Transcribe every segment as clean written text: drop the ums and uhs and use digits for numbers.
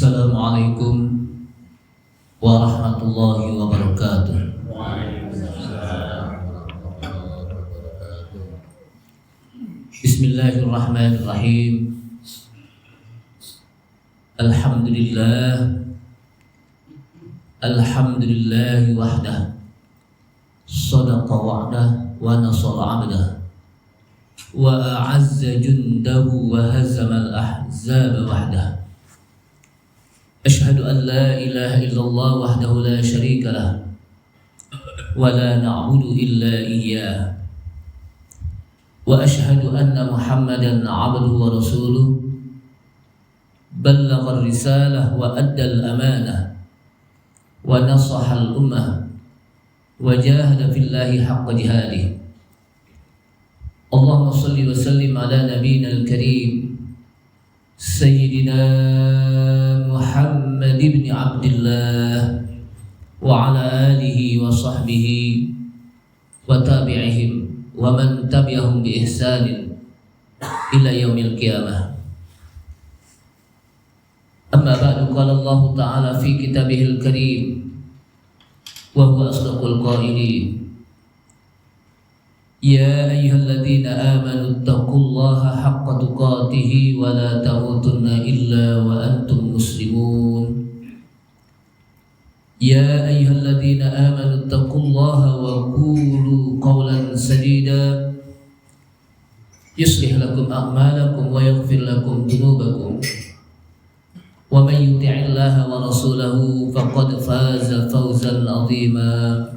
Assalamualaikum warahmatullahi wabarakatuh. Bismillahirrahmanirrahim. Alhamdulillah wahdah, sadaqa wa'dah wa nasara 'abdah, wa a'azza jundahu wa hazama al-ahzaba wahdah. Ashhadu an la ilaha illallah wahdahu la syarika lah, wa la na'budu illa iyyah, wa ashhadu anna Muhammadan 'abduhu wa rasuluh, ballagha ar-risalah wa adda al-amanah, wa nasaha al-ummah, wa jahada fillahi haqqa jihadih. Allahumma salli wa sallim ala nabiyyina al-karim Sayyidina Muhammad ibn Abdullah wa ala alihi wa sahbihi wa tabi'ihim wa man tabi'ahum bi ihsanin ila yaumil qiyamah. Amma ba'du, qala Allah ta'ala fi kitabihil karim wa huwa asdaqul qailin. Ya ayyuhalladzina amanu taqullaha haqqa tuqatih wa la tamutunna illa wa antum muslimun. Ya ayyuhalladzina amanu taqullaha wa qulu qawlan sadida yuslih lakum a'malakum wa yaghfir lakum dhunubakum, wa man yuti'illaha wa rasulahu faqad faza fawzan 'azima.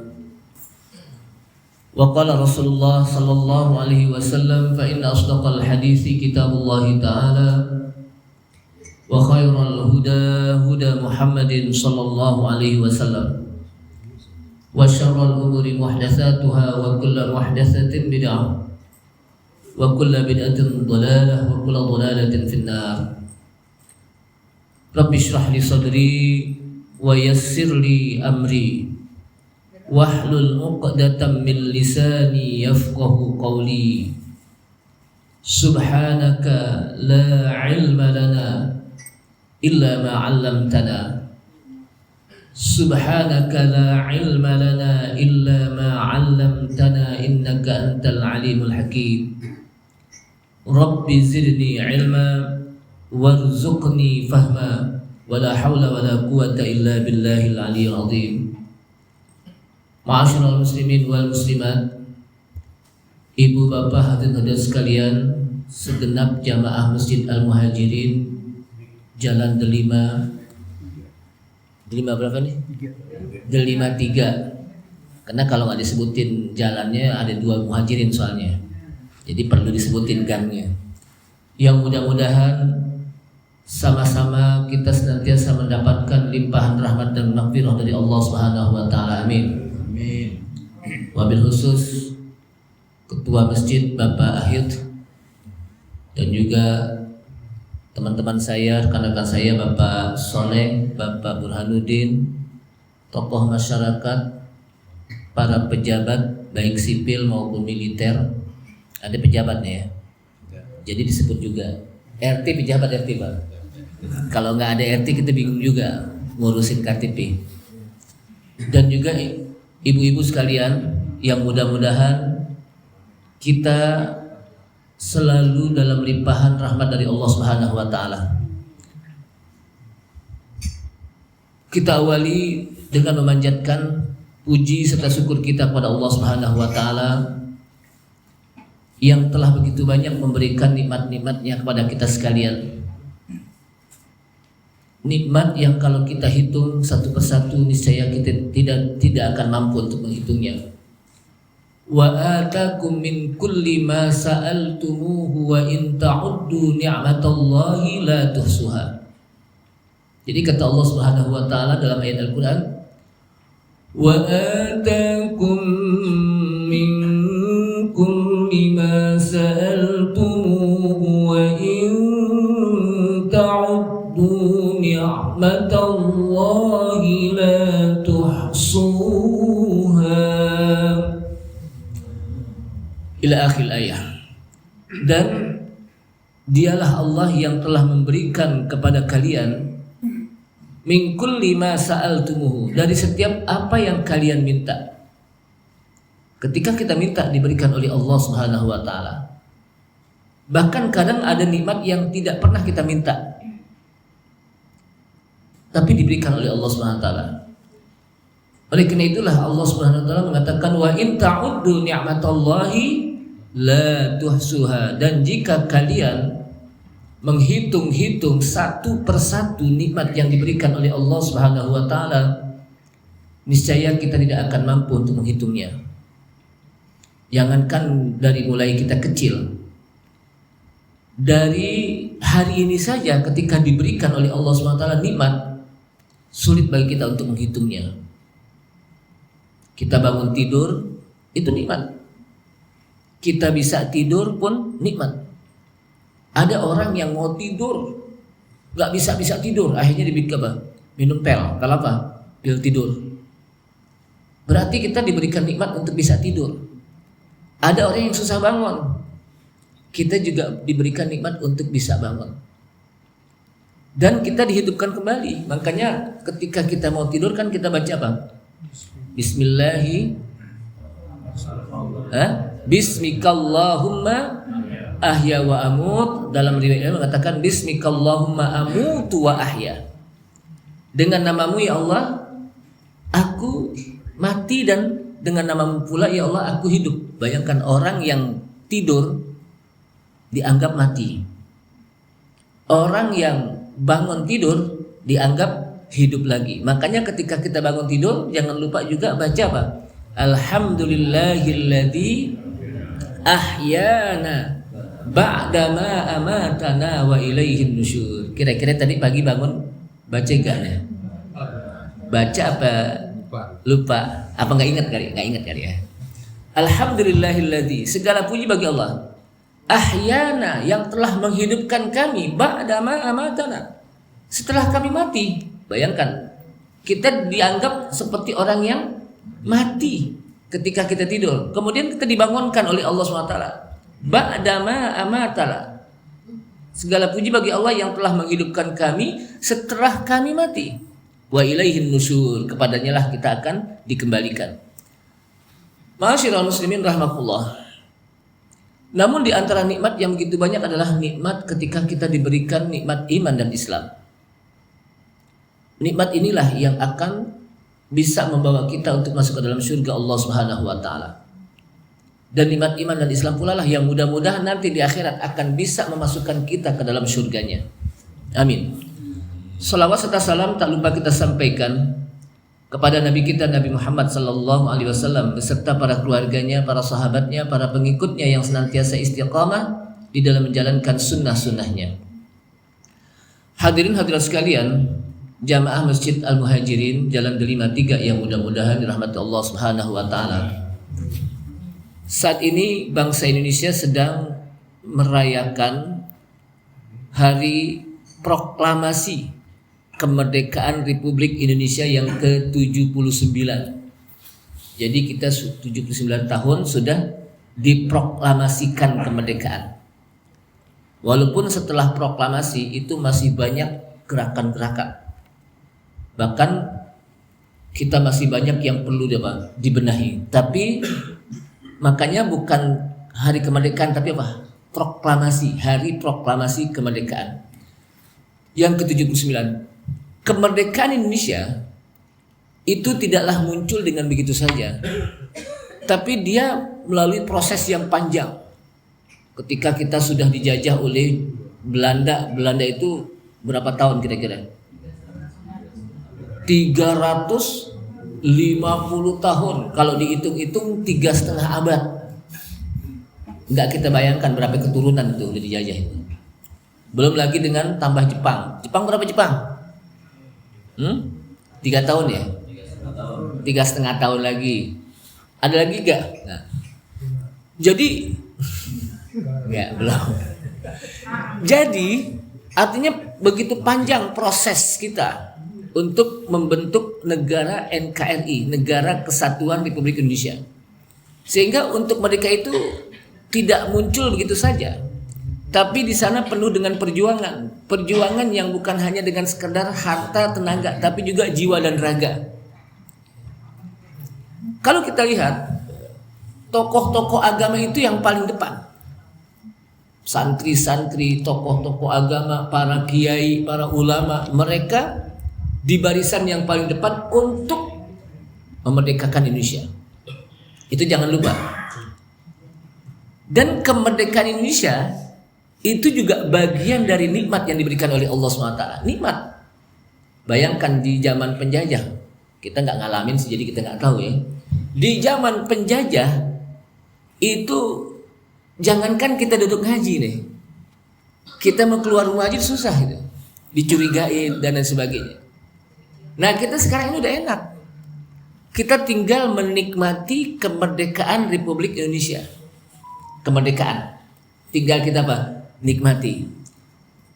Wa qala Rasulullah sallallahu alaihi wasallam, fa inna asdaqal hadithi kitabullah ta'ala wa khairal huda huda Muhammadin sallallahu alaihi wasallam, wa syarrul umuri muhdatsatuha wa kullu muhdatsatin bid'ah wa kullu bid'atin dhalalah wa kullu dhalalatin finnar. Rabbi shrah li sadri wa yassir li amri wahlul 'uqdatam min lisani yafqahu qawli. Subhanaka la 'ilma lana illa ma 'allamtana. Subhanaka la 'ilma lana illa ma 'allamtana innaka antal 'alimul hakim. Rabbi zidni 'ilma warzuqni fahma wa la hawla wa la quwwata illa billahil 'aliyyil 'azim. Ma'asyiral muslimin wal muslimat, ibu bapak hadirin sekalian, segenap jamaah Masjid Al-Muhajirin Jalan Delima berapa nih? Delima 3. Karena kalau nggak disebutin jalannya ada 2 muhajirin soalnya, jadi perlu disebutin gangnya. Yang mudah-mudahan sama-sama kita senantiasa mendapatkan limpahan rahmat dan maghfirah dari Allah Subhanahu wa taala. Amin. Wabil khusus Ketua Masjid Bapak Ahid dan juga teman-teman saya, rekan-rekan saya, Bapak Soleh, Bapak Burhanuddin, tokoh masyarakat, para pejabat baik sipil maupun militer. Ada pejabatnya ya, jadi disebut juga RT, pejabat RT Pak. Kalau nggak ada RT kita bingung juga ngurusin KTP. Dan juga ibu-ibu sekalian, yang mudah-mudahan kita selalu dalam limpahan rahmat dari Allah Subhanahu wa taala. Kita awali dengan memanjatkan puji serta syukur kita kepada Allah Subhanahu wa taala yang telah begitu banyak memberikan nikmat-nikmatnya kepada kita sekalian. Nikmat yang kalau kita hitung satu persatu niscaya kita tidak akan mampu untuk menghitungnya. Wa atakum min kulli ma sa'altumuhu wa in ta'uddu ni'matallahi la tuhsuha. Jadi kata Allah Subhanahu wa taala dalam ayat Al-Qur'an, wa atakum min kulli ma sa'altumuhu wa in ta'uddu ni'matallahi la tuhsuha ila akhir ayat. Dan dialah Allah yang telah memberikan kepada kalian min kulli ma sa'altumuhu, dari setiap apa yang kalian minta. Ketika kita minta diberikan oleh Allah Subhanahu wa taala. Bahkan kadang ada nikmat yang tidak pernah kita minta, tapi diberikan oleh Allah Subhanahu wa taala. Oleh karena itulah Allah Subhanahu wa taala mengatakan wa in ta'uddu ni'matallahi la tuhsuha, dan jika kalian menghitung-hitung satu persatu nikmat yang diberikan oleh Allah Subhanahu wa taala, niscaya kita tidak akan mampu untuk menghitungnya. Jangankan dari mulai kita kecil, dari hari ini saja ketika diberikan oleh Allah Subhanahu wa taala nikmat, sulit bagi kita untuk menghitungnya. Kita bangun tidur, itu nikmat. Kita bisa tidur pun nikmat. Ada orang yang mau tidur gak bisa tidur, akhirnya dibikin apa? Minum pil. Kalau apa? Pil tidur. Berarti kita diberikan nikmat untuk bisa tidur. Ada orang yang susah bangun, kita juga diberikan nikmat untuk bisa bangun. Dan kita dihidupkan kembali. Makanya ketika kita mau tidur kan kita baca apa? Bismikallahumma ahya wa amut. Dalam riwayat mengatakan Bismikallahumma amutu wa ahya. Dengan namamu ya Allah aku mati, dan dengan namamu pula ya Allah aku hidup. Bayangkan orang yang tidur dianggap mati, orang yang bangun tidur dianggap hidup lagi. Makanya ketika kita bangun tidur jangan lupa juga baca apa? Alhamdulillahilladzi ahyana ba'dama amatana wa ilaihin nusyur. Kira-kira tadi pagi bangun baca enggak ya? Baca apa? Lupa. Apa enggak ingat kali? Enggak ingat kali ya. Alhamdulillahilladzi, segala puji bagi Allah, ahyana, yang telah menghidupkan kami, ba'dama amatana, setelah kami mati. Bayangkan, kita dianggap seperti orang yang mati ketika kita tidur. Kemudian kita dibangunkan oleh Allah SWT. Ba'dama amatana, segala puji bagi Allah yang telah menghidupkan kami setelah kami mati. Wa ilaihin nusyur, kepadanya lah kita akan dikembalikan. Ma'asyiral muslimin rahimakumullah. Namun di antara nikmat yang begitu banyak adalah nikmat ketika kita diberikan nikmat iman dan Islam. Nikmat inilah yang akan bisa membawa kita untuk masuk ke dalam surga Allah Subhanahu wa taala. Dan nikmat iman dan Islam pula lah yang mudah-mudahan nanti di akhirat akan bisa memasukkan kita ke dalam surganya. Amin. Salawat serta salam tak lupa kita sampaikan kepada Nabi kita Nabi Muhammad sallallahu alaihi wasallam beserta para keluarganya, para sahabatnya, para pengikutnya yang senantiasa istiqamah di dalam menjalankan sunnah-sunnahnya. Hadirin hadirat sekalian, jamaah Masjid Al-Muhajirin Jalan Delima 3 yang mudah-mudahan dirahmati Allah Subhanahu wa taala. Saat ini bangsa Indonesia sedang merayakan hari proklamasi kemerdekaan Republik Indonesia yang ke-79. Jadi kita 79 tahun sudah diproklamasikan kemerdekaan. Walaupun setelah proklamasi itu masih banyak gerakan-gerakan. Bahkan kita masih banyak yang perlu dibenahi. Tapi makanya bukan hari kemerdekaan tapi apa? Proklamasi, hari proklamasi kemerdekaan yang ke-79. Kemerdekaan Indonesia itu tidaklah muncul dengan begitu saja, tapi dia melalui proses yang panjang. Ketika kita sudah dijajah oleh Belanda itu berapa tahun kira-kira? 350 tahun. Kalau dihitung-hitung 3,5 abad. Enggak kita bayangkan berapa keturunan itu udah dijajah itu. Belum lagi dengan tambah Jepang. Jepang berapa Jepang? 3 tahun ya? 3,5 tahun lagi. Ada lagi gak? Nah. Jadi enggak, belum. Jadi artinya begitu panjang proses kita untuk membentuk negara NKRI, Negara Kesatuan Republik Indonesia. Sehingga untuk mereka itu tidak muncul begitu saja, Tapi di sana penuh dengan perjuangan yang bukan hanya dengan sekedar harta, tenaga, tapi juga jiwa dan raga. Kalau kita lihat tokoh-tokoh agama itu yang paling depan, santri-santri, tokoh-tokoh agama, para kiai, para ulama, mereka di barisan yang paling depan untuk memerdekakan Indonesia. Itu jangan lupa. Dan kemerdekaan Indonesia itu juga bagian dari nikmat yang diberikan oleh Allah SWT. Nikmat. Bayangkan di zaman penjajah, kita nggak ngalamin sih, jadi kita nggak tahu ya. Di zaman penjajah itu jangankan kita duduk ngaji nih, kita mau keluar rumah aja susah gitu, dicurigain dan lain sebagainya. Nah kita sekarang ini udah enak, kita tinggal menikmati kemerdekaan Republik Indonesia. Kemerdekaan tinggal kita apa? Nikmati.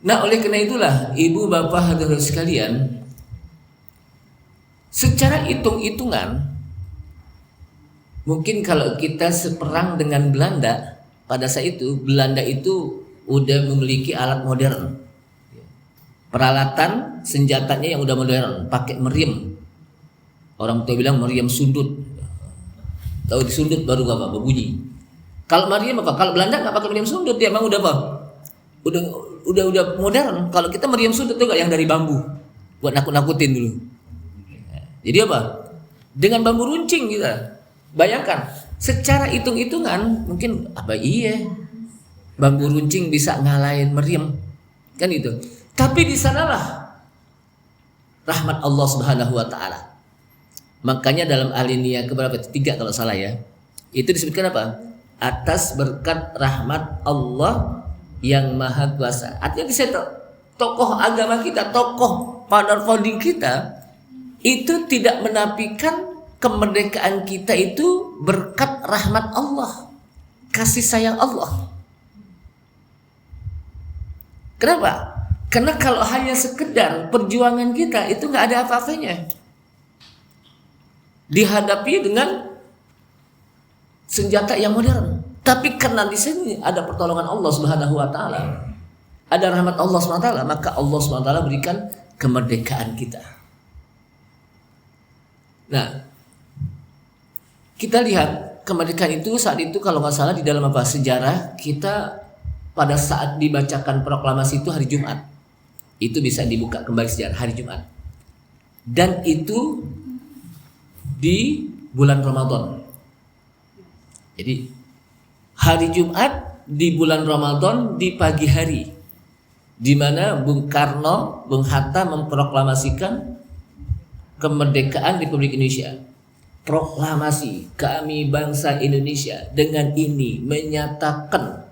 Nah oleh karena itulah ibu bapak hadirin sekalian, secara hitung-hitungan mungkin kalau kita seperang dengan Belanda pada saat itu, Belanda itu udah memiliki alat modern, peralatan senjatanya yang udah modern, pakai meriam. Orang tua bilang meriam sundut. Tahu disundut baru apa? Berbunyi. Kalau meriam apa? Kalau Belanda nggak pakai meriam sundut, dia emang udah apa? Udah modern. Kalau kita meriam sundut tuh yang dari bambu, buat nakut-nakutin dulu. Jadi apa? Dengan bambu runcing kita. Bayangkan, secara hitung-hitungan mungkin apa iya bambu runcing bisa ngalahin meriam, kan itu. Tapi di sanalah rahmat Allah Subhanahu wa taala. Makanya dalam alinea keberapa? 3 kalau salah ya. Itu disebutkan apa? Atas berkat rahmat Allah yang Maha Kuasa. Artinya di situ tokoh agama kita, tokoh pada founding kita itu tidak menafikan kemerdekaan kita itu berkat rahmat Allah, kasih sayang Allah. Kenapa? Karena kalau hanya sekedar perjuangan kita itu nggak ada apa-apanya dihadapi dengan senjata yang modern. Tapi karena di sini ada pertolongan Allah Subhanahu wa taala, ada rahmat Allah Subhanahu wa taala, maka Allah Subhanahu wa taala berikan kemerdekaan kita. Nah, kita lihat kemerdekaan itu saat itu kalau nggak salah di dalam apa sejarah kita pada saat dibacakan proklamasi itu hari Jumat. Itu bisa dibuka kembali sejarah hari Jumat. Dan itu di bulan Ramadan. Jadi hari Jumat di bulan Ramadan di pagi hari, di mana Bung Karno, Bung Hatta memproklamasikan kemerdekaan Republik Indonesia. Proklamasi kami bangsa Indonesia dengan ini menyatakan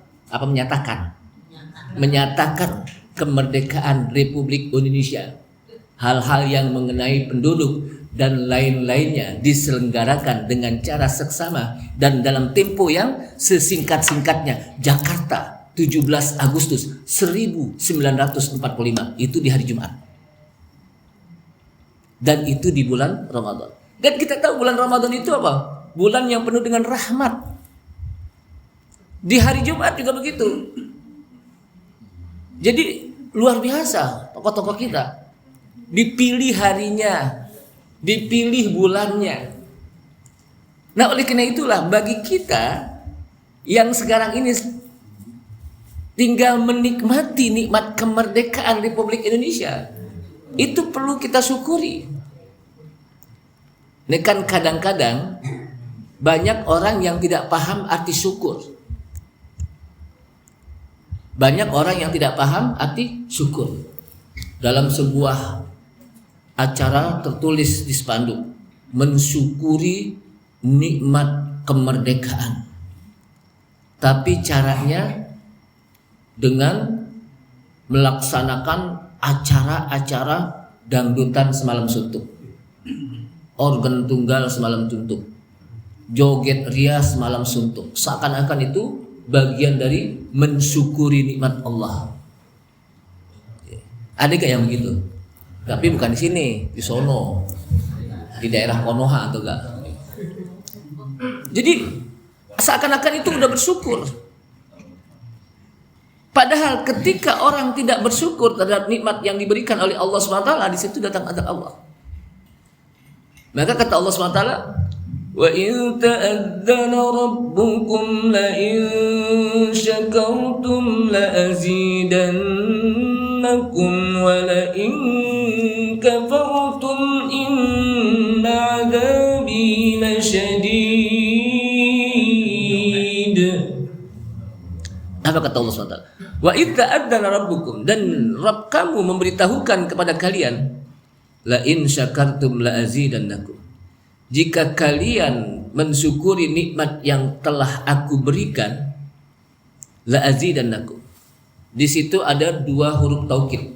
kemerdekaan Republik Indonesia. Hal-hal yang mengenai penduduk dan lain-lainnya diselenggarakan dengan cara seksama dan dalam tempo yang sesingkat-singkatnya. Jakarta 17 Agustus 1945 itu di hari Jumat. Dan itu di bulan Ramadan. Dan kita tahu bulan Ramadan itu apa? Bulan yang penuh dengan rahmat. Di hari Jumat juga begitu. Jadi luar biasa tokoh-tokoh kita. Dipilih harinya, dipilih bulannya. Nah oleh karena itulah bagi kita yang sekarang ini tinggal menikmati nikmat kemerdekaan Republik Indonesia, itu perlu kita syukuri. Ini kan kadang-kadang banyak orang yang tidak paham arti syukur. Banyak orang yang tidak paham arti syukur. Dalam sebuah acara tertulis di spanduk, mensyukuri nikmat kemerdekaan. Tapi caranya dengan melaksanakan acara-acara dangdutan semalam suntuk, organ tunggal semalam suntuk, joget ria semalam suntuk. Seakan-akan itu bagian dari mensyukuri nikmat Allah. Ada gak yang begitu? Tapi bukan di sini, di sono, di daerah Konoha atau enggak. Jadi seakan-akan itu udah bersyukur. Padahal ketika orang tidak bersyukur terhadap nikmat yang diberikan oleh Allah SWT, di situ datang azab Allah. Maka kata Allah SWT, wa in ta'adzana rabbukum la in syakartum la azidannakum wa la in kafartum inna adzabi lasyadid. Apa kata Allah SWT? Wa idza adzana rabbukum, dan Rabb kamu memberitahukan kepada kalian, la in syakartum la azidannakum, jika kalian mensyukuri nikmat yang telah aku berikan, la azidannakum. Di situ ada dua huruf taukid.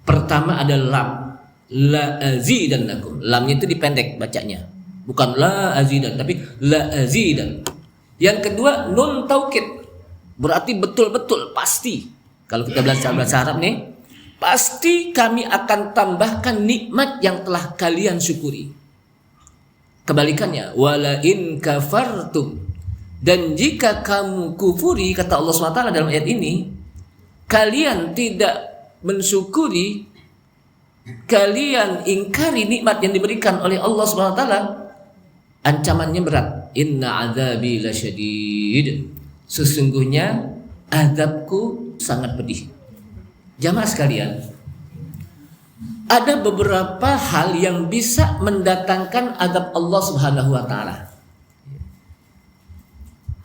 Pertama ada lam, la azidannakum. Lamnya itu dipendek bacanya, bukan la azidan tapi la azidan. Yang kedua nun taukid, berarti betul-betul pasti. Kalau kita belajar bahasa Arab nih, pasti kami akan tambahkan nikmat yang telah kalian syukuri. Kebalikannya, wala in kafartum, dan jika kamu kufuri, kata Allah SWT dalam ayat ini, kalian tidak mensyukuri, kalian ingkari nikmat yang diberikan oleh Allah SWT, ancamannya berat. Inna azabi lasyadid, sesungguhnya azabku sangat pedih. Jamaah sekalian, ada beberapa hal yang bisa mendatangkan azab Allah Subhanahu wa taala.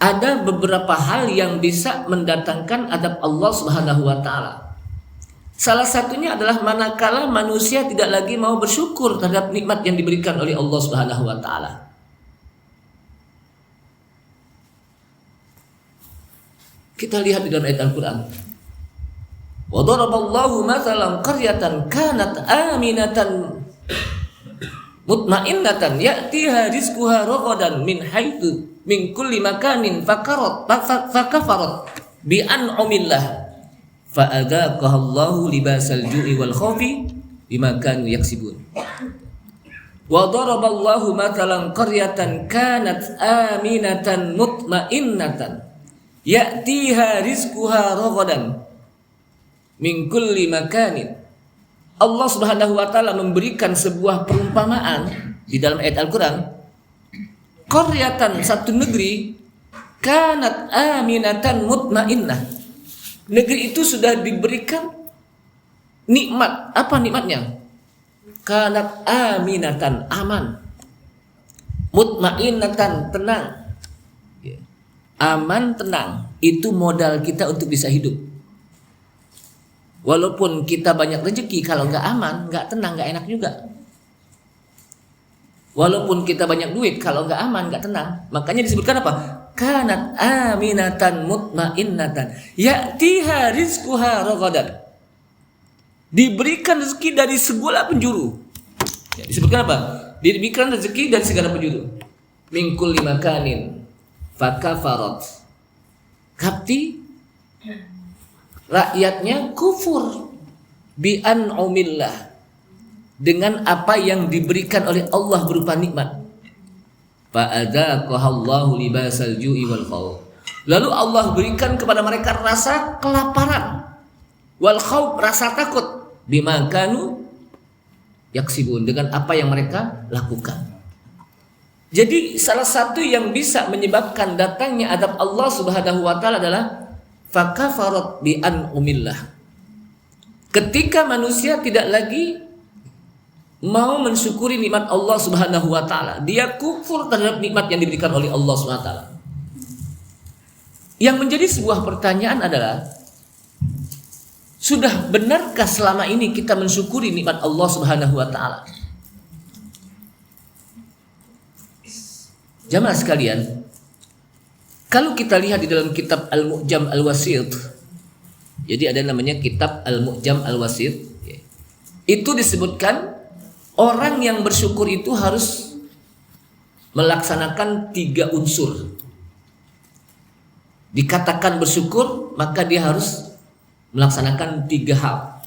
Ada beberapa hal yang bisa mendatangkan azab Allah Subhanahu wa taala. Salah satunya adalah manakala manusia tidak lagi mau bersyukur terhadap nikmat yang diberikan oleh Allah Subhanahu wa taala. Kita lihat di dalam ayat Al-Qur'an. Wa daraballahu mathalan qaryatan kanat aminatan mutmainnatan ya'tiha rizquha ragadan min haitsu min kulli makanin fakafarat bi an'amillah fa adzaqaha Allahu libasal ju'i wal khawfi bima kanu yaksibun. Wa daraballahu mathalan qaryatan kanat aminatan mutmainnatan ya'tiha rizquha ragadan min kulli makanin. Allah Subhanahu wa taala memberikan sebuah perumpamaan di dalam ayat Al-Qur'an. Qaryatan, satu negeri, kanat aminatan mutmainnah. Negeri itu sudah diberikan nikmat. Apa nikmatnya? Kanat aminatan, aman. Mutmainnatan, tenang. Aman, tenang, itu modal kita untuk bisa hidup. Walaupun kita banyak rezeki, kalau nggak aman, nggak tenang, nggak enak juga. Walaupun kita banyak duit, kalau nggak aman, nggak tenang. Makanya disebutkan apa? Kanat aminatan mutmainnatan ya'tiha rizquha ragadan. Diberikan rezeki dari segala penjuru. Ya, disebutkan apa? Diberikan rezeki dari segala penjuru. Min kulli makanin fakafarat. Tapi rakyatnya kufur bi an'amillah, dengan apa yang diberikan oleh Allah berupa nikmat. Fa adzaqahallahu libasal ju'i wal khawf. Lalu Allah berikan kepada mereka rasa kelaparan, wal khawf, rasa takut, bima kanu yaksibun, dengan apa yang mereka lakukan. Jadi salah satu yang bisa menyebabkan datangnya azab Allah Subhanahu wa taala adalah fakafarat bi an'amillah. Ketika manusia tidak lagi mau mensyukuri nikmat Allah Subhanahu wa taala, dia kufur terhadap nikmat yang diberikan oleh Allah Subhanahu wa taala. Yang menjadi sebuah pertanyaan adalah, sudah benarkah selama ini kita mensyukuri nikmat Allah Subhanahu wa taala? Jamaah sekalian, kalau kita lihat di dalam kitab Al-Mu'jam Al-Wasit, jadi ada namanya kitab Al-Mu'jam Al-Wasit, itu disebutkan orang yang bersyukur itu harus melaksanakan 3 unsur. Dikatakan bersyukur, maka dia harus melaksanakan 3 hal.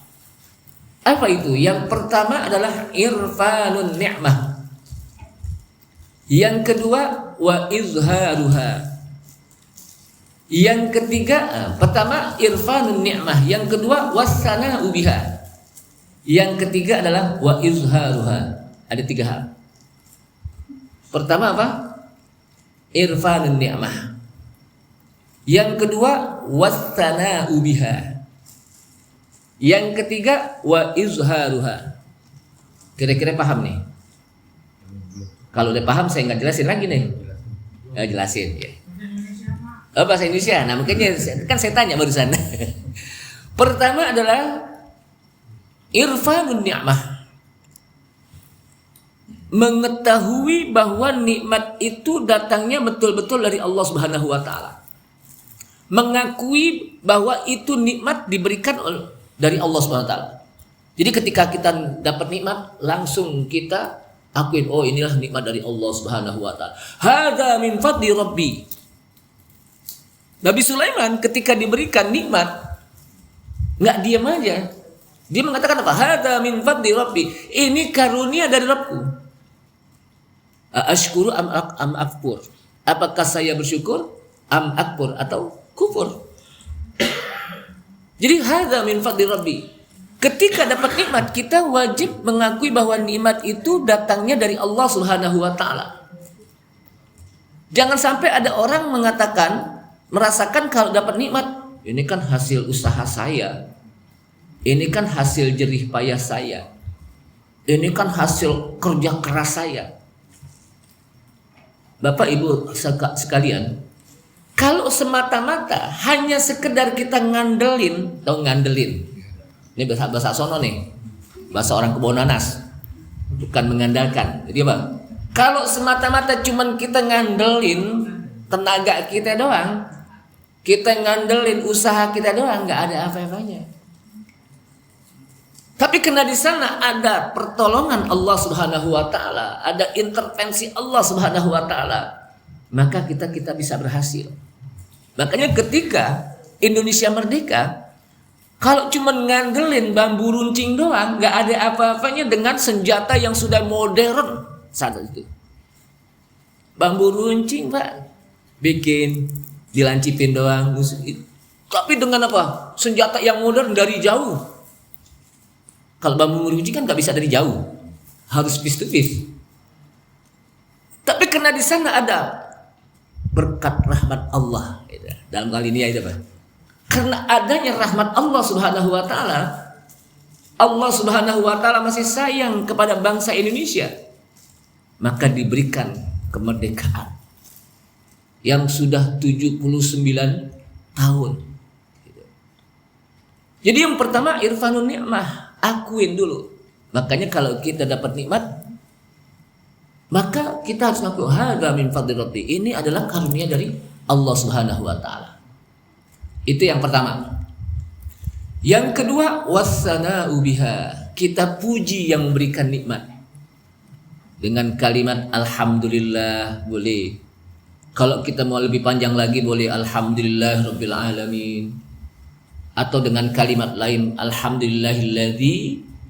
Apa itu? Yang pertama adalah irfanun ni'mah. Yang kedua wa izharuha. Yang ketiga, pertama irfanun ni'mah, yang kedua wassana'u biha. Yang ketiga adalah wa izharuha. Ada 3 hal. Pertama apa? Irfanun ni'mah. Yang kedua wassana'u biha. Yang ketiga wa izharuha. Kira-kira paham nih? Kalau udah paham saya nggak jelasin lagi nih. Jelasin ya. Bahasa Indonesia. Nah makanya kan saya tanya barusan. Pertama adalah irfanun ni'mah. Mengetahui bahwa nikmat itu datangnya betul-betul dari Allah Subhanahu wa taala. Mengakui bahwa itu nikmat diberikan dari Allah Subhanahu wa taala. Jadi ketika kita dapat nikmat, langsung kita akuin, oh inilah nikmat dari Allah Subhanahu wa taala. Hadza min fadli rabbi. Nabi Sulaiman ketika diberikan nikmat nggak diam aja. Dia mengatakan apa? Hadza min fadli rabbi. Ini karunia dari Rabbku. Ashkuru am akfur. Apakah saya bersyukur am akfur atau kufur? Jadi hadza min fadli rabbi. Ketika dapat nikmat, kita wajib mengakui bahwa nikmat itu datangnya dari Allah Subhanahu wa taala. Jangan sampai ada orang merasakan kalau dapat nikmat, ini kan hasil usaha saya. Ini kan hasil jerih payah saya. Ini kan hasil kerja keras saya. Bapak Ibu sekalian, kalau semata-mata hanya sekedar kita ngandelin, ini bahasa sono nih, bahasa orang kebon nanas, bukan mengandalkan. Jadi apa? Kalau semata-mata cuman kita ngandelin tenaga kita doang, kita ngandelin usaha kita doang, nggak ada apa-apanya. Tapi karena di sana ada pertolongan Allah Subhanahu wa taala, ada intervensi Allah Subhanahu wa taala, maka kita bisa berhasil. Makanya ketika Indonesia merdeka, kalau cuma ngandelin bambu runcing doang, nggak ada apa-apanya dengan senjata yang sudah modern saat itu. Bambu runcing, Pak, bikin dilancipin doang. Tapi dengan apa? Senjata yang modern dari jauh. Kalau bambu runcing kan nggak bisa dari jauh, harus face to face. Tapi karena di sana ada berkat rahmat Allah, dalam kali ini ya, Pak. Karena adanya rahmat Allah Subhanahu wa taala, Allah Subhanahu wa taala masih sayang kepada bangsa Indonesia. Maka diberikan kemerdekaan yang sudah 79 tahun. Jadi yang pertama irfanun ni'mah, akuin dulu. Makanya kalau kita dapat nikmat, maka kita harus ngaku hadza min fadli rabbi. Ini adalah karunia dari Allah Subhanahu wa taala. Itu yang pertama. Yang kedua, wassana'u biha. Kita puji yang memberikan nikmat. Dengan kalimat alhamdulillah boleh. Kalau kita mau lebih panjang lagi boleh alhamdulillah rabbil alamin. Atau dengan kalimat lain alhamdulillahilladzi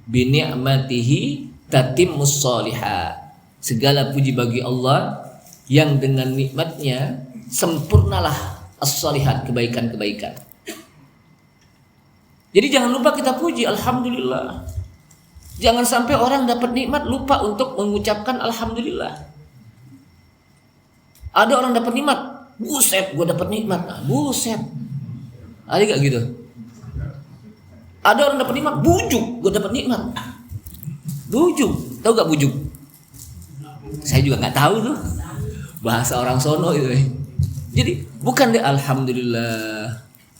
bi ni'matihi tatimmus shalihat. Segala puji bagi Allah yang dengan nikmatnya sempurnalah as-shalihat, kebaikan-kebaikan. Jadi jangan lupa kita puji alhamdulillah. Jangan sampai orang dapat nikmat lupa untuk mengucapkan alhamdulillah. Ada orang dapat nikmat, buset gue dapat nikmat, buset. Ada gak gitu? Ada orang dapat nikmat, bujuk, gue dapat nikmat. Bujuk, tahu gak bujuk? Saya juga nggak tahu tuh bahasa orang sono itu. Jadi bukan deh alhamdulillah,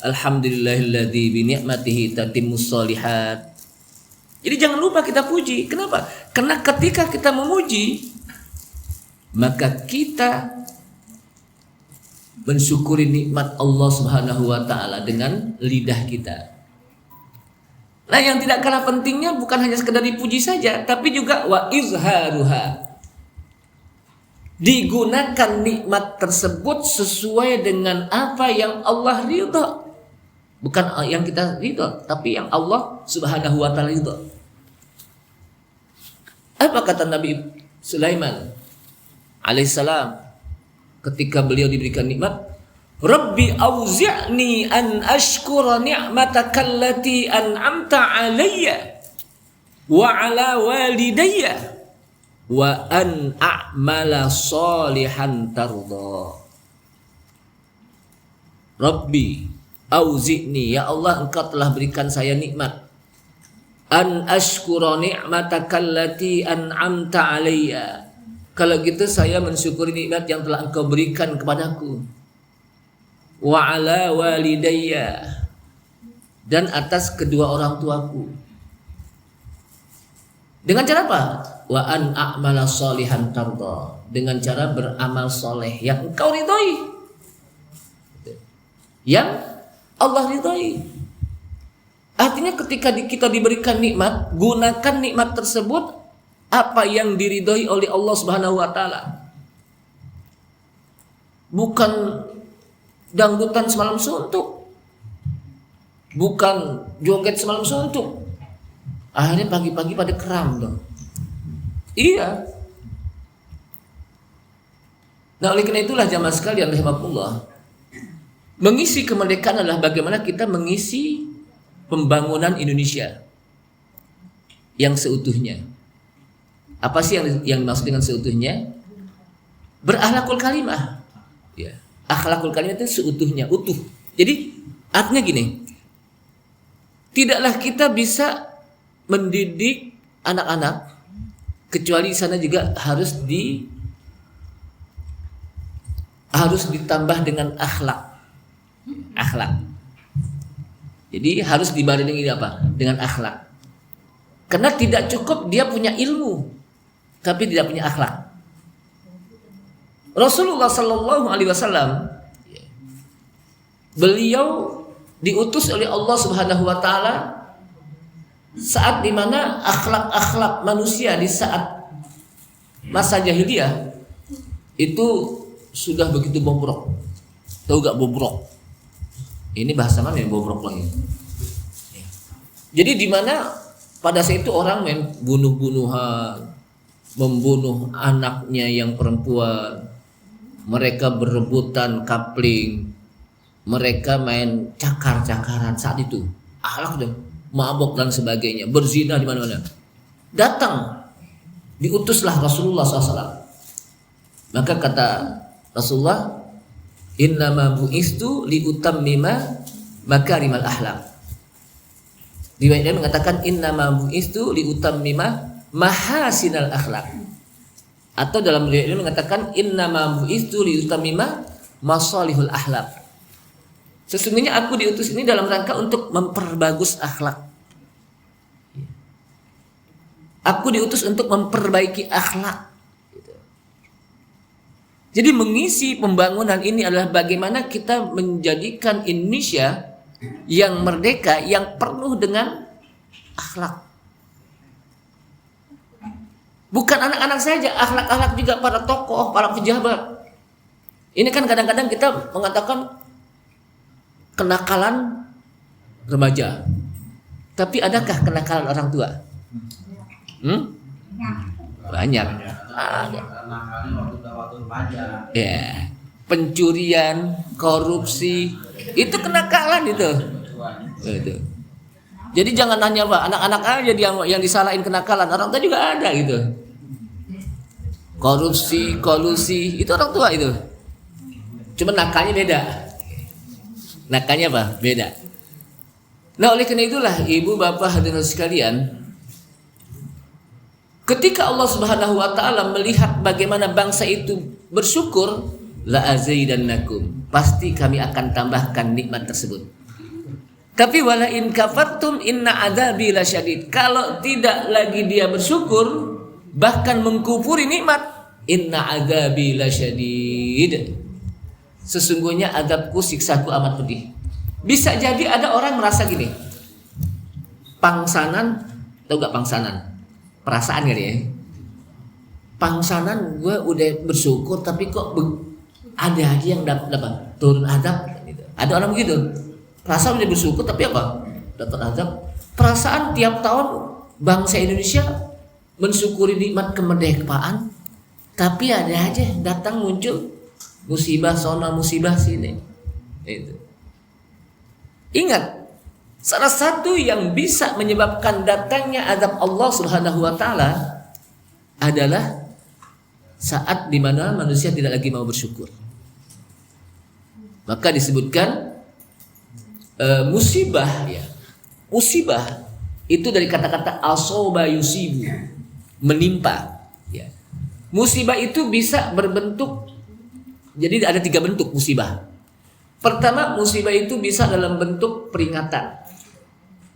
alhamdulillahilladzi bi ni'matihi tatimmus shalihat. Jadi jangan lupa kita puji. Kenapa? Karena ketika kita memuji, maka kita mensyukuri nikmat Allah Subhanahu wa taala dengan lidah kita. Nah, yang tidak kalah pentingnya bukan hanya sekedar dipuji saja, tapi juga wa izharuha. Digunakan nikmat tersebut sesuai dengan apa yang Allah ridha. Bukan yang kita ridha, tapi yang Allah Subhanahu wa taala ridha. Apa kata Nabi Sulaiman alaihissalam ketika beliau diberikan nikmat? Rabbi auzi'ni an ashkura ni'mataka allati an'amta alayya wa ala walidayya wa an a'mala salihan tarda. Rabbi auzi'ni, ya Allah engkau telah berikan saya nikmat, an ashkura ni'mataka allati an'amta alayya, kalau gitu saya mensyukuri nikmat yang telah engkau berikan kepadaku, wa ala walidayya, dan atas kedua orang tuaku. Dengan cara apa? Wa an a'mala sholihan tarda, dengan cara beramal soleh yang engkau ridhoi, yang Allah ridhoi. Artinya ketika kita diberikan nikmat, gunakan nikmat tersebut apa yang diridhoi oleh Allah Subhanahu wa taala. Bukan dangdutan semalam suntuk, bukan joget semalam suntuk, akhirnya pagi-pagi pada kram dong. Iya. Nah oleh karena itulah jamaah sekalian rahimakumullah, mengisi kemerdekaan adalah bagaimana kita mengisi pembangunan Indonesia yang seutuhnya. Apa sih yang dimaksud dengan seutuhnya? Berakhlakul kalimah. Ya. Akhlakul kalimah itu seutuhnya, utuh. Jadi artinya gini, tidaklah kita bisa mendidik anak-anak kecuali di sana juga harus ditambah dengan akhlak. Jadi harus dibarengi apa? Dengan akhlak. Karena tidak cukup dia punya ilmu tapi tidak punya akhlak. Rasulullah Sallallahu Alaihi Wasallam, beliau diutus oleh Allah Subhanahu Wa Taala saat dimana akhlak manusia di saat masa jahiliyah itu sudah begitu bobrok. Tahu gak bobrok? Ini bahasa mana yang bobrok lagi? Jadi dimana pada saat itu orang main bunuh-bunuhan, membunuh anaknya yang perempuan. Mereka berebutan kapling, mereka main cakar-cakaran saat itu. Akhlak dan mabok dan sebagainya, berzina di mana-mana. Datang, diutuslah Rasulullah SAW. Maka kata Rasulullah, innama bu'istu liutammima makarimal akhlak. Riwayat lain mengatakan innama bu'istu liutammima mahasinal akhlak. Atau dalam riwayat ini mengatakan innama bu'istu liutammima masalihul akhlak. Sesungguhnya aku diutus ini dalam rangka untuk memperbagus akhlak. Aku diutus untuk memperbaiki akhlak. Jadi mengisi pembangunan ini adalah bagaimana kita menjadikan Indonesia yang merdeka, yang penuh dengan akhlak. Bukan anak-anak saja, akhlak-akhlak juga para tokoh, para pejabat. Ini kan kadang-kadang kita mengatakan kenakalan remaja. Tapi adakah kenakalan orang tua? Banyak. Ya, pencurian, korupsi, itu kenakalan itu. Jadi jangan hanya Pak, anak-anak aja yang disalahin kenakalan, orang tua juga ada gitu. Korupsi, kolusi, itu orang tua itu. Cuma nakalnya beda. Nakalnya apa? Beda. Nah oleh karena itulah ibu bapak hadirin sekalian, ketika Allah Subhanahu wa taala melihat bagaimana bangsa itu bersyukur, la azidannakum, pasti kami akan tambahkan nikmat tersebut. Tapi wala in kafartum inna adzabi lasyadid. Kalau tidak lagi dia bersyukur, bahkan mengkufuri nikmat, inna adzabi lasyadid. Sesungguhnya azabku, siksaku amat pedih. Bisa jadi ada orang merasa gini, pangsanan, tahu gak pangsanan? Perasaan kali ya. Pangsanan gue udah bersyukur tapi kok ada aja yang dapat turun azab gitu. Ada orang begitu. Perasaan udah bersyukur tapi apa? Dapat azab. Perasaan tiap tahun bangsa Indonesia mensyukuri nikmat kemerdekaan, tapi ada aja datang muncul musibah sana musibah sini. Itu. Ingat, salah satu yang bisa menyebabkan datangnya azab Allah Subhanahu wa taala adalah saat di mana manusia tidak lagi mau bersyukur. Maka disebutkan musibah ya. Musibah itu dari kata-kata asoba yusibu, menimpa ya. Musibah itu bisa berbentuk, jadi ada 3 bentuk musibah. Pertama, musibah itu bisa dalam bentuk peringatan.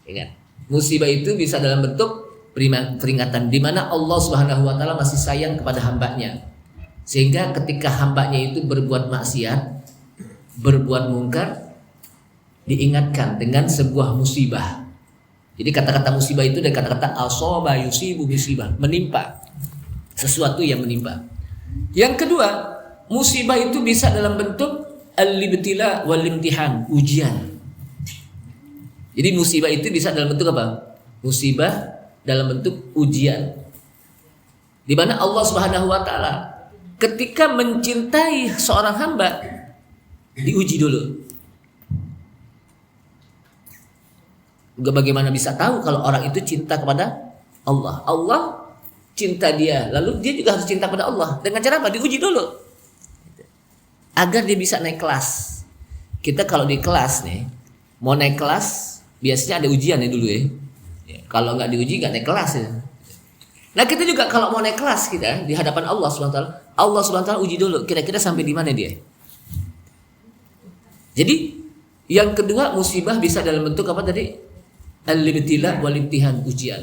Ingat, musibah itu bisa dalam bentuk peringatan di mana Allah Subhanahu wa taala masih sayang kepada hambanya. Sehingga ketika hambanya itu berbuat maksiat, berbuat mungkar, diingatkan dengan sebuah musibah. Jadi kata-kata musibah itu dari kata-kata asaba yusibu musibah, menimpa. Sesuatu yang menimpa. Yang kedua, musibah itu bisa dalam bentuk al-ibtila wal imtihan, ujian. Jadi musibah itu bisa dalam bentuk apa? Musibah dalam bentuk ujian. Di mana Allah Subhanahu wa taala ketika mencintai seorang hamba diuji dulu. Bagaimana bisa tahu kalau orang itu cinta kepada Allah? Allah cinta dia, lalu dia juga harus cinta kepada Allah. Dengan cara apa? Diuji dulu. Agar dia bisa naik kelas. Kita kalau di kelas nih, mau naik kelas biasanya ada ujian ya dulu ya. Kalau nggak diuji nggak naik kelas ya. Nah kita juga kalau mau naik kelas kita di hadapan Allah SWT, Allah SWT uji dulu kira-kira sampai di mana dia. Jadi yang kedua musibah bisa dalam bentuk apa tadi? Al-ibtila wal imtihan, ujian.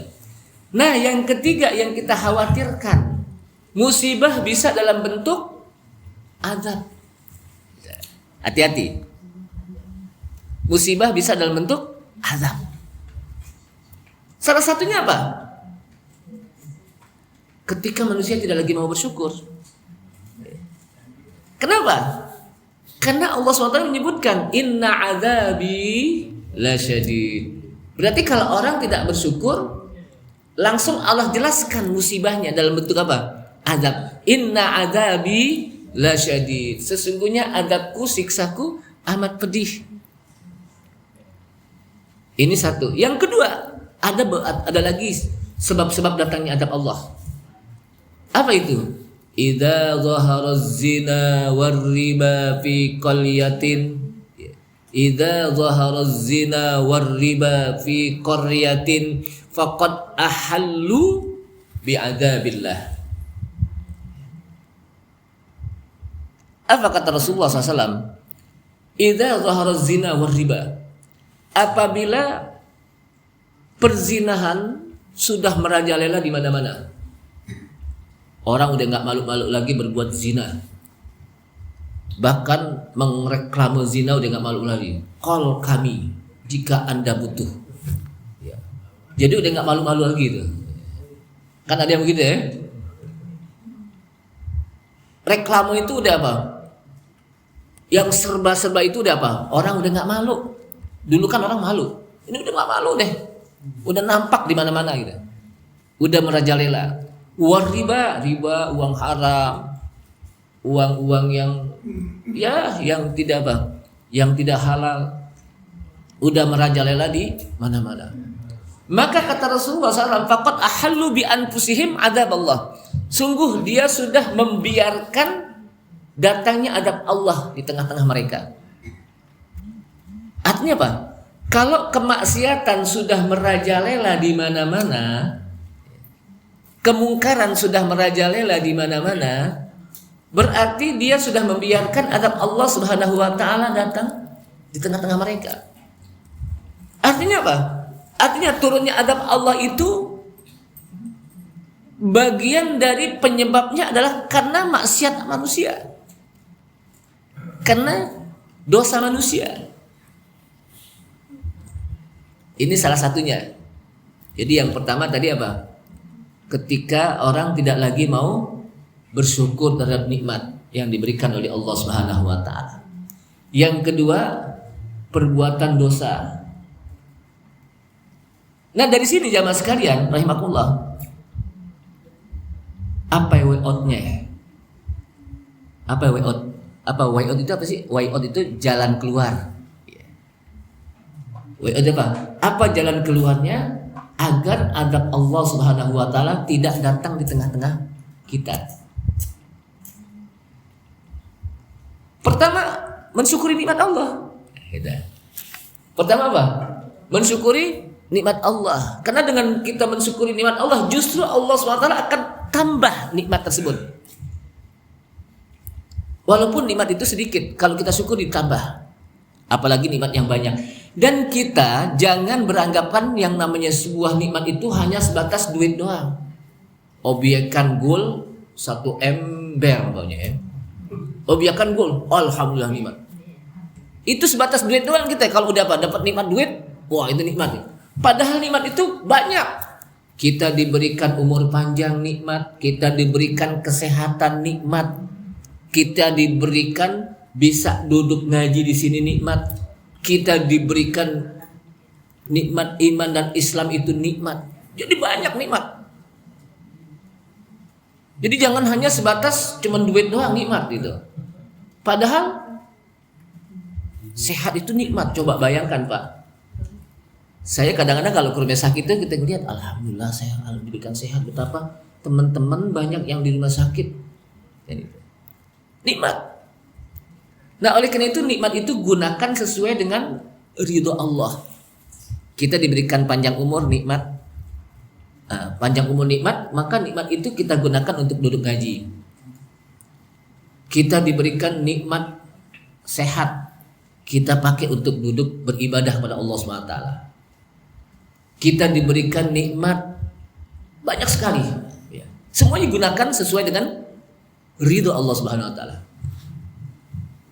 Nah yang ketiga yang kita khawatirkan, musibah bisa dalam bentuk azab. Hati-hati. Musibah bisa dalam bentuk azab. Salah satunya apa? Ketika manusia tidak lagi mau bersyukur. Kenapa? Karena Allah SWT menyebutkan inna azabi lasyadid. Berarti kalau orang tidak bersyukur, langsung Allah jelaskan musibahnya dalam bentuk apa? Azab. Inna azabi lasyadid. Sesungguhnya azabku, siksaku amat pedih. Ini satu. Yang kedua, ada lagi sebab-sebab datangnya azab Allah. Apa itu? Idza zahara az-zina war-riba fi qaryatin. Idza zahara az-zina war-riba fi qaryatin faqad ahallu bi'adzabillah. Apa kata Rasulullah SAW? Idza zahara az-zina war-riba. Apabila perzinahan sudah merajalela di mana-mana, orang udah nggak malu-malu lagi berbuat zina, bahkan mereklame zina udah nggak malu lagi. Call kami jika anda butuh. Ya. Jadi udah nggak malu-malu lagi tuh. Kan ada yang begitu ya. Reklame itu udah apa? Yang serba-serba itu udah apa? Orang udah nggak malu. Dulu kan orang malu. Ini udah nggak malu deh. Udah nampak di mana-mana gitu. Udah merajalela. Uang riba, uang haram, uang-uang yang tidak apa? Yang tidak halal. Udah merajalela di mana-mana. Maka kata Rasulullah SAW, faqad ahallu bi anfusihim adab Allah. Sungguh dia sudah membiarkan datangnya adab Allah di tengah-tengah mereka. Artinya apa? Kalau kemaksiatan sudah merajalela di mana-mana, kemungkaran sudah merajalela di mana-mana, berarti dia sudah membiarkan adab Allah Subhanahu wa taala datang di tengah-tengah mereka. Artinya apa? Artinya turunnya adab Allah itu bagian dari penyebabnya adalah karena maksiat manusia. Karena dosa manusia. Ini salah satunya. Jadi yang pertama tadi apa? Ketika orang tidak lagi mau bersyukur terhadap nikmat yang diberikan oleh Allah Subhanahu wa taala. Yang kedua, perbuatan dosa. Nah, dari sini jamaah sekalian rahimakumullah. Apa way out-nya? Apa way out? Apa way out itu apa sih? Way out itu jalan keluar. Way out apa? Apa jalan keluarnya agar adab Allah Subhanahu wa taala tidak datang di tengah-tengah kita? Pertama, mensyukuri nikmat Allah. Pertama apa? Mensyukuri nikmat Allah. Karena dengan kita mensyukuri nikmat Allah, justru Allah SWT akan tambah nikmat tersebut. Walaupun nikmat itu sedikit, kalau kita syukuri ditambah. Apalagi nikmat yang banyak. Dan kita jangan beranggapan yang namanya sebuah nikmat itu hanya sebatas duit doang. Obyekan gold 1 ember umpamanya ya. Obyekan gold, alhamdulillah nikmat. Itu sebatas duit doang kita. Kalau udah dapat nikmat duit, wah itu nikmat. Padahal nikmat itu banyak. Kita diberikan umur panjang nikmat, kita diberikan kesehatan nikmat, kita diberikan bisa duduk ngaji di sini nikmat, kita diberikan nikmat iman dan Islam itu nikmat. Jadi banyak nikmat. Jadi jangan hanya sebatas cuman duit doang nikmat gitu. Padahal sehat itu nikmat. Coba bayangkan Pak. Saya kadang-kadang kalau ke rumah sakit itu kita lihat, alhamdulillah saya diberikan sehat. Betapa teman-teman banyak yang di rumah sakit. Nikmat. Nah oleh karena itu nikmat itu gunakan sesuai dengan ridho Allah. Kita diberikan panjang umur nikmat. Panjang umur nikmat, maka nikmat itu kita gunakan untuk duduk ngaji. Kita diberikan nikmat sehat, kita pakai untuk duduk beribadah pada Allah SWT. Kita diberikan nikmat banyak sekali. Semuanya gunakan sesuai dengan ridho Allah Subhanahu Wa Taala.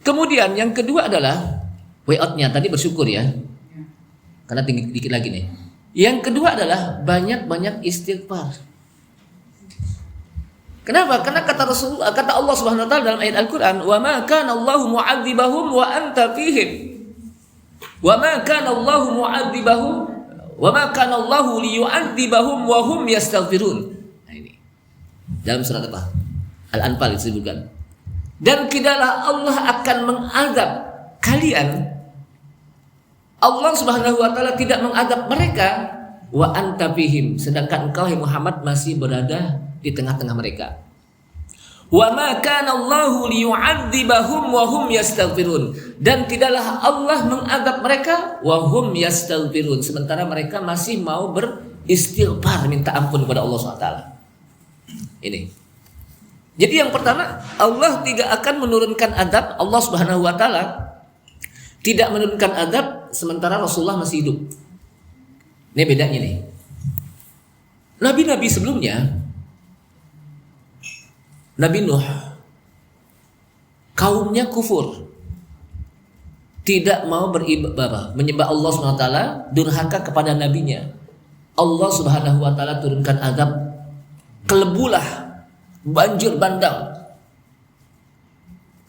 Kemudian yang kedua adalah way out-nya tadi bersyukur ya, karena tinggi dikit lagi nih. Yang kedua adalah banyak-banyak istighfar. Kenapa? Karena kata Allah Subhanahu wa taala dalam ayat Al-Qur'an, "Wa ma kana Allahu mu'adzibahum wa anta fihim." Wa ma kana Allahu mu'adzibahum wa ma kana Allahu liyu'adzibahum wa hum yastaghfirun. Nah ini. Dalam surat apa? Al-Anfal disebutkan. Dan tidaklah Allah akan mengadab kalian. Allah Subhanahu wa taala tidak mengadab mereka wa anta fihim, sedangkan engkau Muhammad masih berada di tengah-tengah mereka. Wa ma kana Allahu liyu'adzibahum wa hum yastaghfirun, dan tidaklah Allah mengadab mereka wa hum yastaghfirun, sementara mereka masih mau beristighfar minta ampun kepada Allah SWT. Ini. Jadi yang pertama, Allah tidak akan menurunkan adab, Allah Subhanahu wa taala tidak menurunkan adab sementara Rasulullah masih hidup. Ini bedanya nih. Nabi-nabi sebelumnya, Nabi Nuh, kaumnya kufur, tidak mau beribadah, menyembah Allah SWT, durhaka kepada nabinya. Allah Subhanahu wa taala turunkan azab, kelebulah, banjir bandang.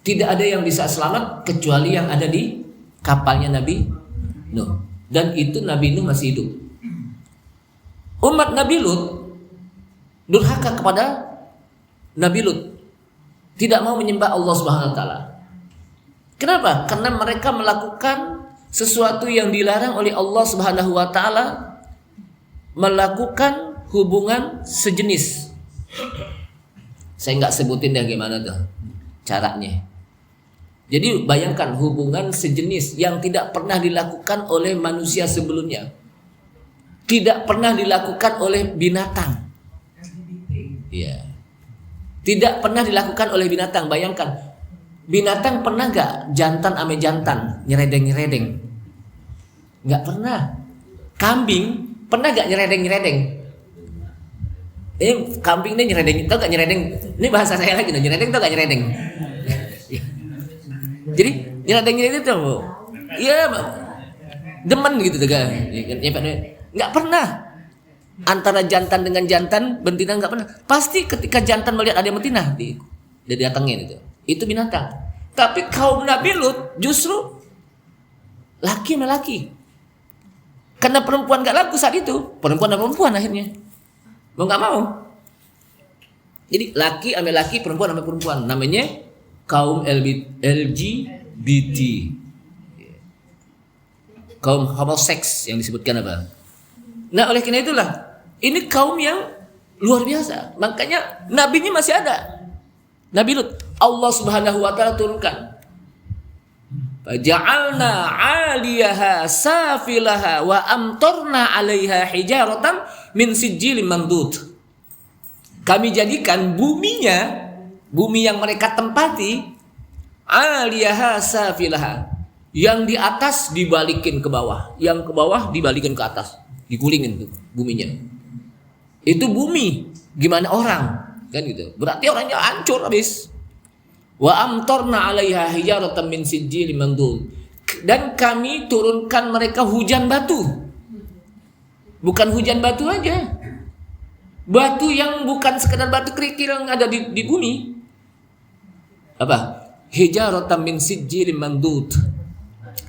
Tidak ada yang bisa selamat kecuali yang ada di kapalnya Nabi Nuh, dan itu Nabi Nuh masih hidup. Umat Nabi Lut durhaka kepada Nabi Lut, tidak mau menyembah Allah Subhanahu wa taala. Kenapa? Karena mereka melakukan sesuatu yang dilarang oleh Allah Subhanahu wa taala, melakukan hubungan sejenis. Saya nggak sebutin deh gimana tuh caranya. Jadi bayangkan hubungan sejenis yang tidak pernah dilakukan oleh manusia sebelumnya, tidak pernah dilakukan oleh binatang. Ya, tidak pernah dilakukan oleh binatang. Bayangkan, binatang pernah nggak jantan ame jantan nyeredeng? Nggak pernah. Kambing pernah nggak nyeredeng? Ini kambing ini nyeredeng, tau gak nyeredeng? Ini bahasa saya lagi, nyeredeng tau gak nyeredeng? Jadi nyeredeng itu tuh, iya demen gitu kan? Nggak pernah. Antara jantan dengan jantan betina nggak pernah. Pasti ketika jantan melihat ada yang betina, dia datangin itu. Itu binatang. Tapi kaum Nabi Lut justru laki sama laki. Karena perempuan nggak laku saat itu, perempuan sama perempuan akhirnya. Mau nggak mau. Jadi laki sama laki, perempuan sama perempuan. Namanya kaum LGBT, kaum homoseks yang disebutkan apa. Nah oleh karena itulah ini kaum yang luar biasa. Makanya nabinya masih ada. Nabi Lut, Allah Subhanahu wa taala turunkan. Faja'alna 'aliyaha safilaha wa amtarna 'alaiha hijaratan min sijilin mandud. Kami jadikan buminya, bumi yang mereka tempati, 'aliyaha safilaha, yang di atas dibalikin ke bawah, yang ke bawah dibalikin ke atas, digulingin tuh buminya. Itu bumi, gimana orang? Kan gitu. Berarti orangnya hancur habis. Wa amtarna 'alaiha hijaratan min sijilin mandud. Dan kami turunkan mereka hujan batu. Bukan hujan batu aja. Batu yang bukan sekedar batu kerikil yang ada di bumi. Apa? Hijaratan min sijilin mandud.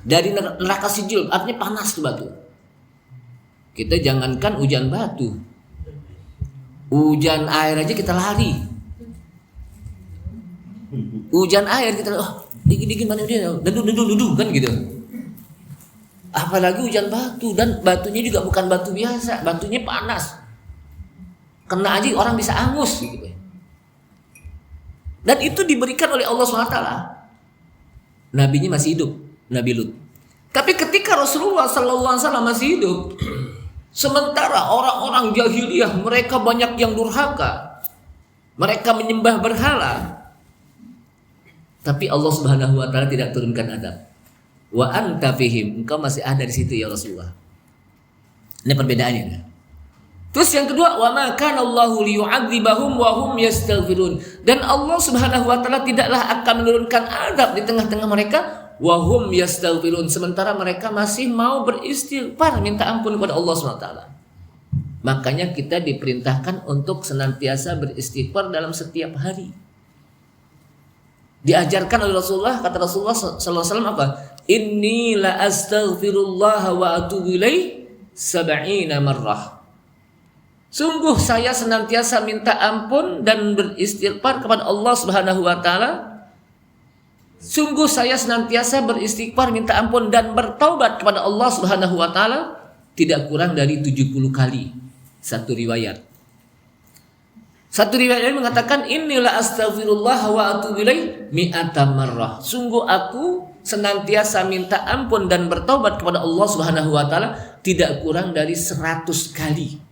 Dari neraka sijil, artinya panas tuh batu. Kita jangankan hujan batu. Hujan air aja kita lari. Hujan air kita, dingin mana dia, duduk kan gitu. Apalagi hujan batu, dan batunya juga bukan batu biasa, batunya panas. Kena aja orang bisa angus gitu. Dan itu diberikan oleh Allah SWT. Nabinya masih hidup, Nabi Lut. Tapi ketika Rasulullah SAW masih hidup, sementara orang-orang jahiliyah mereka banyak yang durhaka, mereka menyembah berhala. Tapi Allah Subhanahu wa taala tidak turunkan adab. Wa anta fihim, engkau masih ada di situ ya Rasulullah. Ini perbedaannya. Terus yang kedua, wa ma kana Allahu liyu'adzibahum wa hum yastaghfirun. Dan Allah Subhanahu wa taala tidaklah akan menurunkan adab di tengah-tengah mereka wa hum yastaghfirun, sementara mereka masih mau beristighfar, minta ampun kepada Allah Subhanahu wa taala. Makanya kita diperintahkan untuk senantiasa beristighfar dalam setiap hari. Diajarkan oleh Rasulullah, kata Rasulullah sallallahu alaihi wasallam apa? Inni la astaghfirullah wa atubu ilaih 70 marrah. Sungguh saya senantiasa minta ampun dan beristighfar kepada Allah Subhanahu wa taala. Sungguh saya senantiasa beristighfar, minta ampun dan bertaubat kepada Allah Subhanahu wa taala tidak kurang dari 70 kali. Satu riwayat. Satu riwayat lain mengatakan inilah astaghfirullah wa atubu ilaih mi'ata marrah. Sungguh aku senantiasa minta ampun dan bertaubat kepada Allah Subhanahu wa taala tidak kurang dari 100 kali.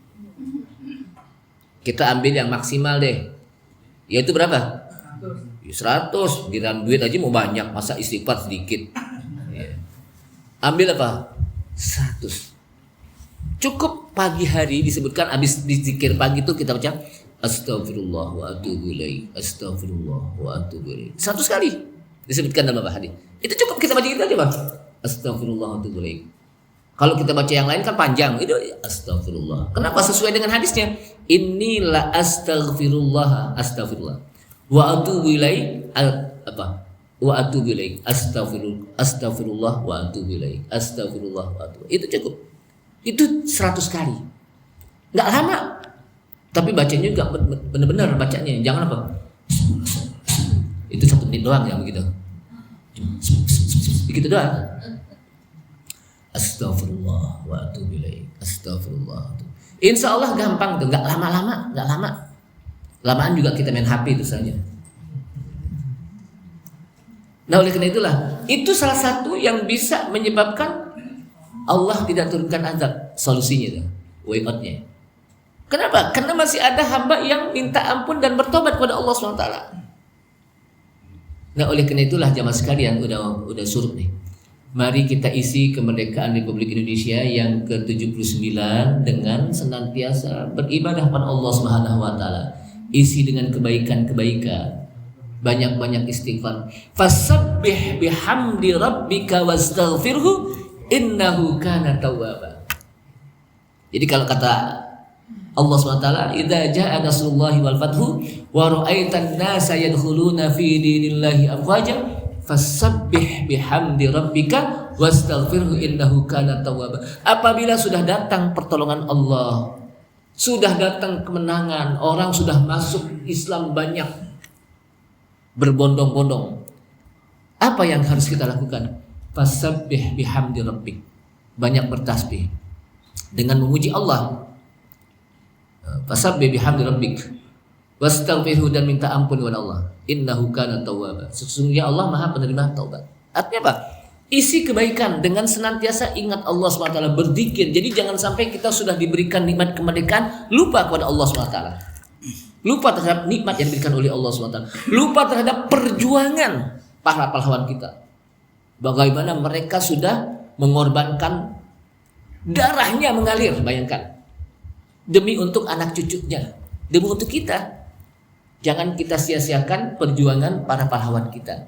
Kita ambil yang maksimal deh. Yaitu berapa? 100. Giliran duit aja mau banyak, masa istighfar sedikit. Ambil apa? 100. Cukup pagi hari disebutkan, habis dizikir pagi itu kita baca Astaghfirullah wa atubu ilaih, astaghfirullah wa atubu ilaih. 100 kali disebutkan dalam hadis. Itu cukup kita baca itu aja, Bang. Astaghfirullah wa atubu ilaih. Kalau kita baca yang lain kan panjang. Itu astaghfirullah. Kenapa? Sesuai dengan hadisnya. Inilah astaghfirullah, astaghfirullah. Wa atubu ilaih apa? Wa atubu ilaih. Astaghfirullah wa atubu ilaih. Astaghfirullah wa atubu. Itu cukup. Itu 100 kali. Enggak lama. Tapi bacanya juga benar-benar bacanya. Jangan apa? Itu 1 menit doang ya begitu. Begitu doang. Astaghfirullah wa atubu ilaih. Astaghfirullah. Insya Allah gampang tuh, nggak lama-lama, nggak lama. Lamaan juga kita main HP itu saja. Nah oleh karena itulah, itu salah satu yang bisa menyebabkan Allah tidak turunkan azab. Solusinya tuh, way out-nya. Kenapa? Karena masih ada hamba yang minta ampun dan bertobat kepada Allah SWT. Nah oleh karena itulah jamaah sekalian udah surut nih. Mari kita isi kemerdekaan Republik Indonesia yang ke-79 dengan senantiasa beribadah pada Allah Subhanahu wa taala. Isi dengan kebaikan-kebaikan. Banyak-banyak istighfar. Fasabbih bihamdi rabbika wastaghfirhu innahu kana tawwaba. Jadi kalau kata Allah SWT, idza jaa nasrullahi wal fathu wa ra'aitan nasa yadkhuluna fi dinillahi afwaja fasabbih bihamdi rabbika wastaghfirhu innahu kana tawwaba. Apabila sudah datang pertolongan Allah, sudah datang kemenangan, orang sudah masuk Islam banyak, berbondong-bondong. Apa yang harus kita lakukan? Fasabbih bihamdi rabbik. Banyak bertasbih dengan memuji Allah. Fasabbih bihamdi rabbik wastaghfirhu, dan minta ampun kepada Allah. Innahu kana tawwaba. Sesungguhnya Allah Maha penerima taubat. Artinya apa? Isi kebaikan dengan senantiasa ingat Allah SWT, berzikir. Jadi jangan sampai kita sudah diberikan nikmat kemerdekaan lupa kepada Allah SWT. Lupa terhadap nikmat yang diberikan oleh Allah SWT. Lupa terhadap perjuangan para pahlawan kita. Bagaimana mereka sudah mengorbankan darahnya mengalir, bayangkan. Demi untuk anak cucunya, demi untuk kita. Jangan kita sia-siakan perjuangan para pahlawan kita.